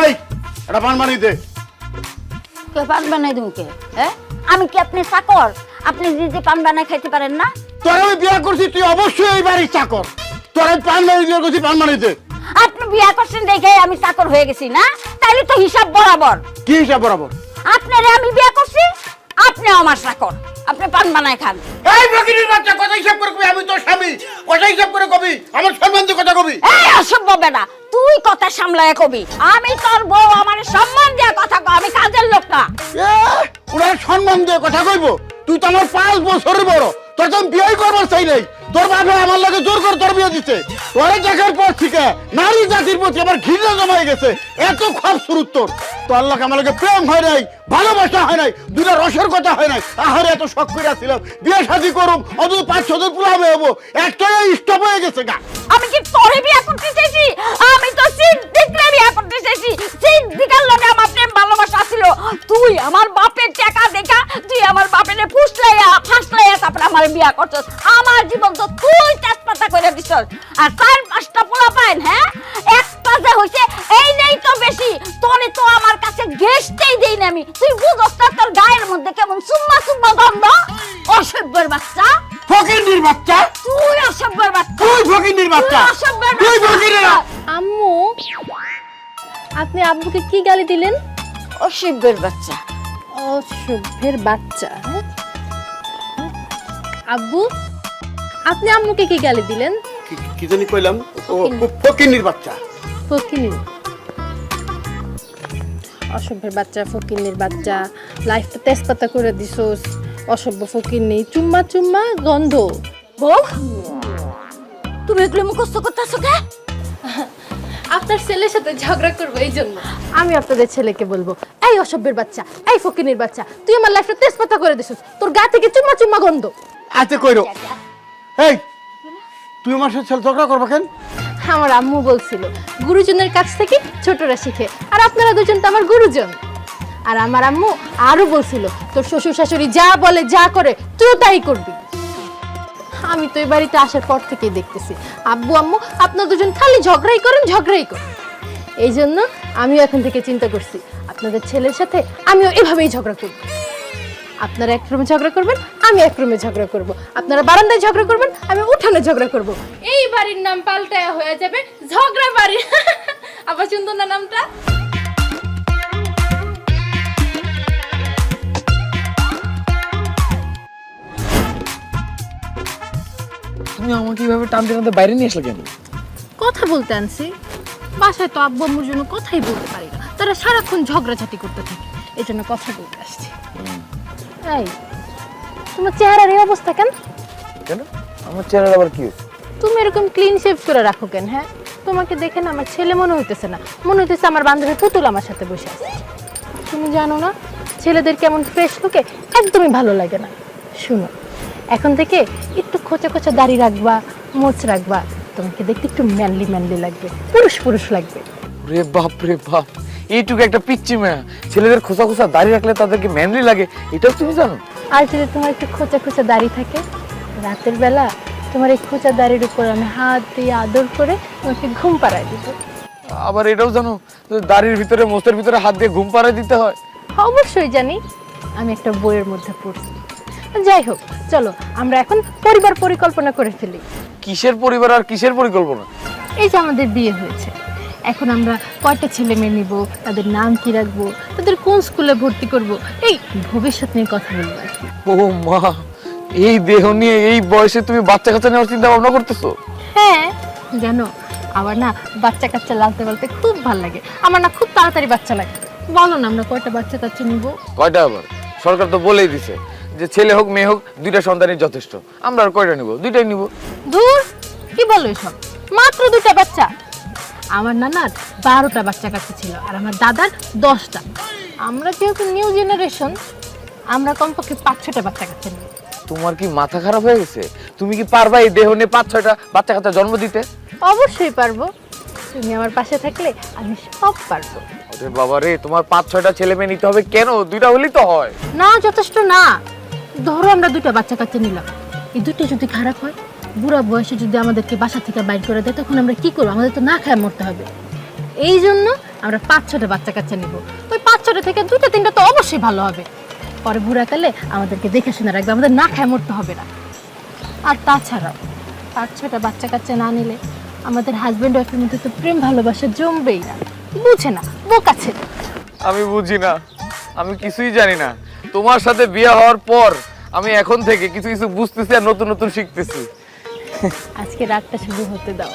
এই এটা পান বানিয়ে দে। কে পান বানাই দিন কে? হ্যাঁ, আমি কি আপনি চাকর? আপনি নিজে পান বানাই খাইতে পারেন না? তোর আমি বিয়ে করছি, তুই অবশ্যই এই বাড়ির চাকর। তোর আমি পান বানিয়ে দিয়ে করছি, পান বানিয়ে দে। আপনি বিয়া করছেন দেখে আমি চাকর হয়ে গেছি না? তাইলে তো হিসাব বরাবর। কি হিসাব বরাবর? আপনারে আমি বিয়া করছি, আপনি আমার চাকর, আপনি পান বানাই খান। এই ফকিরের বাচ্চা, কথা হিসাব করে কবি, আমি তোর স্বামী, কথা হিসাব করে কবি, আমার সম্মান দিয়ে কথা কবি। এই অসভ্য বেটা, তুই কথা সামলায় কবি। আমি তোর বউ, আমার সম্মান দিয়ে কথা কও, আমি কাজের লোক না। ওরা সম্মান দিয়ে কথা কইব? তুই তো আমার 5 বছরের বড়, তোর তো আমি বিয়ে করবার চাই নাই। তোর বাবা আমার লাগে জোর করে তোর বিয়ে দিচ্ছে। তোরে দেখার পর থেকে নারী জাতির প্রতি আমার ঘৃণা জমা গেছে। এত খাপ শুরুত তোর, তোর লাগে আমার লাগে প্রেম হয় নাই, ভালোবাসা হয় নাই, দুটা রসের কথা হয় নাই। আহারে এত শখ করে আসছিলাম বিয়ে শাদী করুম, অন্তত 5-6 দিন পুরাবে হবো, একটাই স্টপ হয়ে গেছে গা। আমি কি তোরে বিয়া করতে চাইছি? আমি তো সিদ্দিকরে বিয়া করতে চাইছি। সিদ্দিকের লগে আমার প্রেম ভালোবাসা ছিল। তুই আমার বাপের টাকা দেখা তুই আমার বাপেরে ফুসলাইয়া ফাসলাইয়া তারপরে আমার বিয়া করছস। আমার জীবন তো তুই তেজপাতা করে দিছস। আর 4-5টা পোলা পাইন, হ্যাঁ, এক পাশে হইছে এই নেই তো বেশি। তোরে তো আমার কাছে গেস্টেই দেই না আমি। তুই বুঝছস না তোর গায়ের মধ্যে কেমন সুম্মা সুম্মা গন্ধ? অসভ্যের বাচ্চা, ফকিন্নির বাচ্চা, তুই অসভ্যের বাচ্চা, তুই ফকিন্নির বাচ্চা, তুই অসভ্যের তুই বাচ্চা। ফকিরের। আম্মু, আপনি আব্বুকে কি গালি দিলেন? অসভ্যের বাচ্চা। অসভ্যের বাচ্চা, হ্যাঁ? আব্বু, আপনি আম্মুকে কি গালি দিলেন? কি জানি কইলাম? ও ফকিন্নির বাচ্চা। ফকিন্নি, অসভ্যের বাচ্চা, ফকিন্নির বাচ্চা, লাইফটা তেজপাতা করে দিছোস। অসভ্য ফকিন্নি, চুম্মা চুম্মা গন্ধ। বউ, তুমি এগুলো মুখস্থ করতেছো কে? আপনার ছেলের সাথে ঝগড়া করবো এই জন্য আমি আপনাদের ছেলেকে বলবো, এই অসভ্যের বাচ্চা, এই ফকিন্নির বাচ্চা, তুই আমার লাইফটা তেজপাতা করে দিছিস। তোর গা থেকে চুম্মা চুম্মা গন্ধ। আচ্ছা কইরো। এই তুই আমার সাথে ঝগড়া করবা কেন? আমার আম্মু বলছিল গুরুজনের কাছ থেকে ছোটরা শিখে, আর আপনারা দুজন তো আমার গুরুজন। আর আমার আম্মু আরো বলছিল তোর শ্বশুর শাশুড়ি যা বলে যা করে তুই তাই করবি। আমি তো এই বাড়িতে আসার পর থেকেই দেখতেছি আব্বু আম্মু আপনারা দুজন খালি ঝগড়াই করেন, ঝগড়াই করেন। এই জন্য আমিও এখন থেকে চিন্তা করছি আপনাদের ছেলের সাথে আমিও এভাবেই ঝগড়া করব। আপনারা এক রুমে ঝগড়া করবেন, আমি এক রুমে ঝগড়া করব। আপনারা বারান্দায় ঝগড়া করবেন, আমি উঠানে ঝগড়া করব। এই বাড়ির নাম পাল্টায়া হয়ে যাবে ঝগড়া বাড়ি। আবার সুন্দর না নামটা? তুমি আমাকে এইভাবে টানতে টানতে বাইরে নিয়ে আসলে কেন? কথা বলতে আনছি। বাসায় তো আব্বু আম্মুর জন্য কথাই বলতে পারি না, তারা সারাক্ষণ ঝগড়াঝাটি করতে থাকে, এই জন্য কথা বলতে আসছি। এই, তোমার চেহারার এই অবস্থা কেন? কেন আমার চেহারা আবার কি হয়েছে? তুমি এরকম ক্লিন শেভ করে রাখো কেন? হ্যাঁ, তোমাকে দেখে না আমার ছেলে মনে হইতেছে না, মনে হইতেছে আমার বান্ধবী পুতুল আমার সাথে বসে আছে। তুমি জানো না ছেলেদের কেমন ফ্রেশ লুকে একদমই ভালো লাগে না। শুনো, এখন থেকে একটু খোঁচা খোঁচা দাড়ি রাখবা, মোচ রাখবা, তোমাকে দেখতে একটু ম্যানলি ম্যানলি লাগবে, পুরুষ পুরুষ লাগবে। রে বাপ রে বাপ, এইটুকু একটা পিচ্চি মেয়ে ছেলেদের খোসা খোসা দাড়ি রাখলে তাদেরকে ম্যানলি লাগে, এটাও তুমি জানো? আর যদি তোমার একটু খোঁচা খোঁচা দাড়ি থাকে, রাতের বেলা তোমার এই খোঁচা দাড়ির উপর আমি হাত দিয়ে আদর করে তোমাকে ঘুম পাড়ায় দিব। আবার এটাও জানো দাড়ির ভিতরে মোচের ভিতরে হাত দিয়ে ঘুম পাড়ায় দিতে হয়? অবশ্যই জানি, আমি একটা বইয়ের মধ্যে পড়ছি। যাই হোক, চলো আমরা এখন পরিবার পরিকল্পনা করে ফেলি। কিসের পরিবার আর কিসের পরিকল্পনা? এই যে আমাদের বিয়ে হয়েছে, এখন আমরা কয়টা ছেলে মেয়ে নিব, তাদের নাম কি রাখবো, তাদের কোন স্কুলে ভর্তি করব, এই ভবিষ্যৎ নিয়ে কথা বলবো আর কি। ও মা, এই দেহ নিয়ে এই বয়সে তুমি বাচ্চা কাচ্চা নেওয়ার চিন্তা ভাবনা করতেছো? হ্যাঁ, জানো আমার না বাচ্চা কাচ্চা লালতে বলতে খুব ভালো লাগে। আমার না খুব তাড়াতাড়ি বাচ্চা লাগে। বলো না আমরা কয়টা বাচ্চা কাচ্চা নিব? কয়টা? আবার সরকার তো বলেই দিছে যে ছেলে হোক মেয়ে হোক 2টা সন্তানই যথেষ্ট। আমরা আর কয়টা নিব? 2টাই নিব। দূর, কি বলো এসব? মাত্র 2টা বাচ্চা? আমার নানার 12টা বাচ্চা কাচ্চা ছিল, আর আমার দাদার 10টা। আমরা যেহেতু নিউ জেনারেশন, আমরা কমপক্ষে 5-6টা বাচ্চা কাচ্চা নিব। তোমার কি মাথা খারাপ হয়ে গেছে? তুমি কি পারবা এই দেহ নিয়ে 5-6টা বাচ্চা কাচ্চা জন্ম দিতে? অবশ্যই পারবো, তুমি আমার পাশে থাকলে আমি সব পারবো। আরে বাবা রে, তোমার 5-6টা ছেলে মেয়ে নিতে হবে কেন? 2টা হলেই তো হয়। না, যথেষ্ট না। ধরো আমরা 2টা বাচ্চা কাচ্চা নিলাম, এই 2টা যদি খারাপ হয়, বুড়া বয়সে যদি আমাদেরকে বাসা থেকে বাইর করে দেয়, তখন আমরা কি করবো? আমাদের তো না খায় মরতে হবে। এই জন্য আমরা 5-6টা বাচ্চা কাচ্চা নিব। ওই 5-6টা থেকে 2-3টা তো অবশ্যই ভালো হবে। পরে বুড়াকালে আমাদেরকে দেখে শুনে রাখবে, আমাদের না খায় মরতে হবে না। আর তাছাড়াও 5-6টা বাচ্চা কাচ্চা না নিলে আমাদের হাজব্যান্ড ওয়াইফের মধ্যে তো প্রেম ভালোবাসা জমবেই না। বুঝে না, বোকা ছেলে। আমি বুঝি না, আমি কিছুই জানি না। তোমার সাথে বিয়ে হওয়ার পর আমি এখন থেকে কিছু কিছু বুঝতেছি আর নতুন নতুন শিখতেছি। আজকে রাতটা শুরু হতে দাও,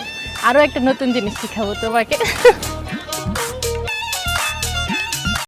আরো একটা নতুন জিনিস শিখাবো তোমাকে।